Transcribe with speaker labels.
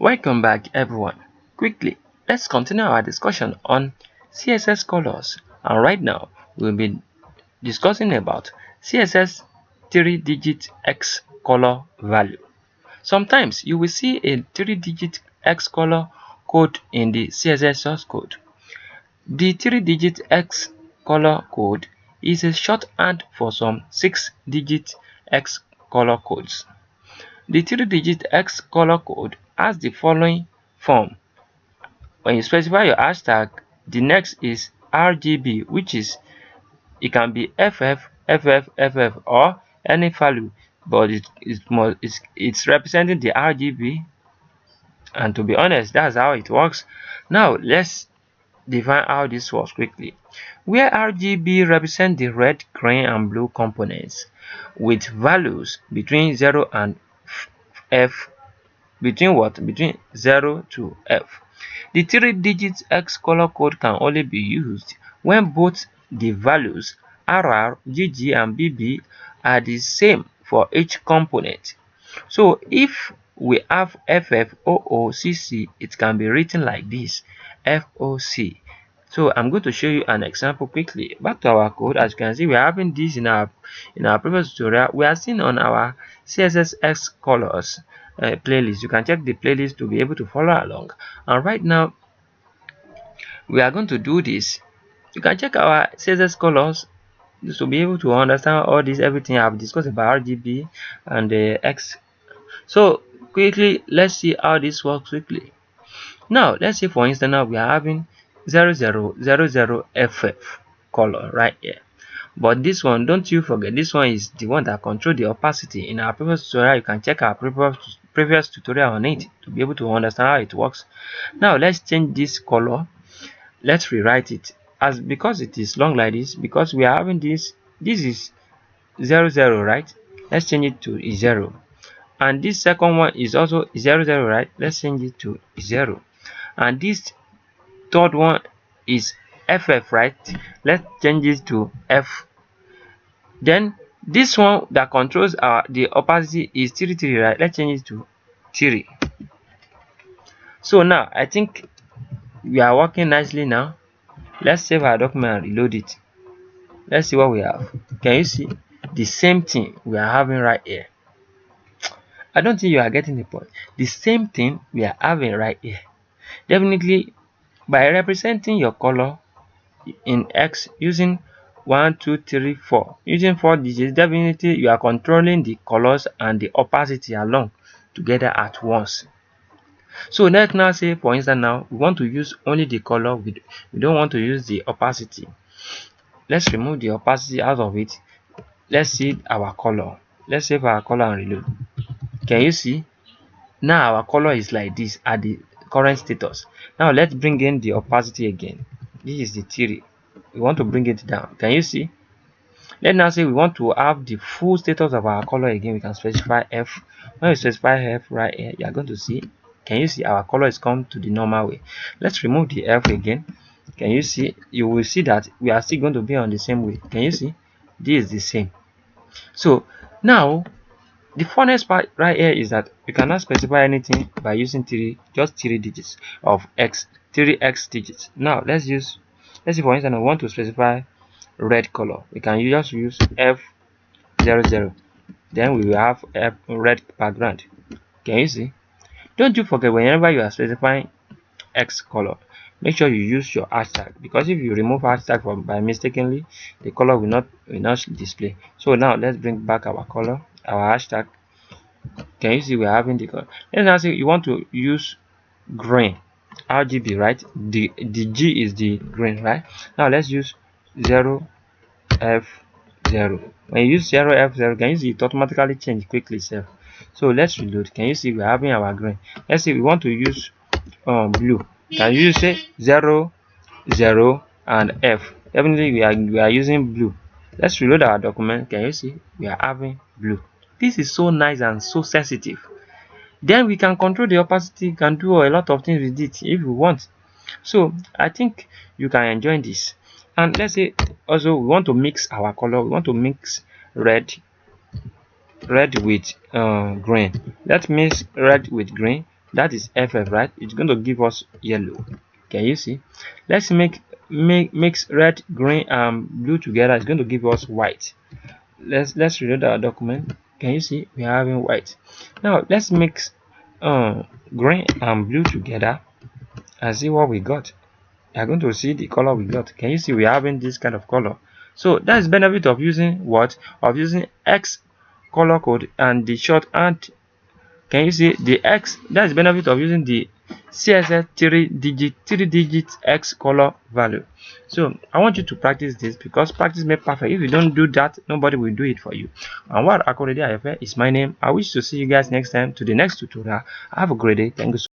Speaker 1: Welcome back everyone. Quickly, let's continue our discussion on CSS colors, and right now we'll be discussing about CSS 3-digit X color value. Sometimes you will see a 3-digit X color code in the CSS source code. The 3-digit X color code is a shorthand for some 6-digit X color codes. The 3-digit X color code has the following form. When you specify your hashtag, the next is RGB, which is it can be FF, FF, FF, or any value, but it's representing the RGB. And to be honest, that's how it works. Now let's define how this works quickly. Where RGB represents the red, green, and blue components with values between 0 and F. Between 0 to F. The 3-digit X color code can only be used when both the values RR, GG, and BB are the same for each component. So if we have FF, OO, CC, it can be written like this, FOC. So I'm going to show you an example quickly. Back to our code. As you can see, we are having this in our previous tutorial. We are seeing on our CSS colors playlist. You can check the playlist to be able to follow along. And right now we are going to do this. You can check our CSS colors to be able to understand all this, everything I've discussed about RGB and the X. So quickly, let's see how this works quickly. Now let's say for instance now we are having 0000FF color right here. But this one, don't you forget, this one is the one that controls the opacity. In our previous tutorial, you can check our previous tutorial on it to be able to understand how it works. Now let's change this color. Let's rewrite it as, because it is long like this, because we are having this is 00, right? Let's change it to 0. And this second one is also 00, right? Let's change it to 0. And this third one is FF, right? Let's change it to F. Then this one that controls the opacity is 33, right? Let's change it to 3. So now I think we are working nicely now. Let's save our document and reload it. Let's see what we have. Can you see the same thing we are having right here? I don't think you are getting the point. The same thing we are having right here. Definitely, by representing your color in X using 1, 2, 3, 4, using 4 digits, definitely you are controlling the colors and the opacity along together at once. So let's now say, for instance, now we want to use only the color, we don't want to use the opacity. Let's remove the opacity out of it. Let's see our color. Let's save our color and reload. Can you see? Now our color is like this at the current status. Now let's bring in the opacity again. This is the 3. We want to bring it down. Can you see? Let's now say we want to have the full status of our color again. We can specify F. When we specify F right here, you are going to see. Can you see our color is come to the normal way? Let's remove the F again. Can you see? You will see that we are still going to be on the same way. Can you see? This is the same. So now the funnest part right here is that you cannot specify anything by using just 3 digits of X, 3X digits. Now let's see, for instance, I want to specify red color. We can just use F00. Then we will have red background. Can you see? Don't you forget, whenever you are specifying X color, make sure you use your hashtag, because if you remove hashtag by mistakenly, the color will not display. So now let's bring back our color, our hashtag. Can you see we're having the color? Let's now say you want to use green, RGB, right? The G is the green, right? Now let's use 0F0. When you use 0F0, can you see it automatically change quickly, sir? So let's reload. Can you see we're having our green? Let's say we want to use blue. Can you say 0, 0, and F? Definitely we are using blue. Let's reload our document. Can you see we are having blue? This is so nice and so sensitive. Then we can control the opacity, can do a lot of things with it if we want. So I think you can enjoy this. And let's say also we want to mix our color. We want to mix red with green. Let's mix red with green. that is FF, right? It's going to give us yellow. Can you see? Let's mix red, green, and blue together. It's going to give us white. Let's reload our document. Can you see we are having white? Now let's mix green and blue together and see what we got. You are going to see the color we got. Can you see we are having this kind of color? So that's benefit of using what? Of using X color code and the shorthand. Can you see the X? That's the benefit of using the CSS 3 digit X color value. So I want you to practice this, because practice makes perfect. If you don't do that, nobody will do it for you. And what akorede ayofe is my name. I wish to see you guys next time to the next tutorial. Have a great day. Thank you so much.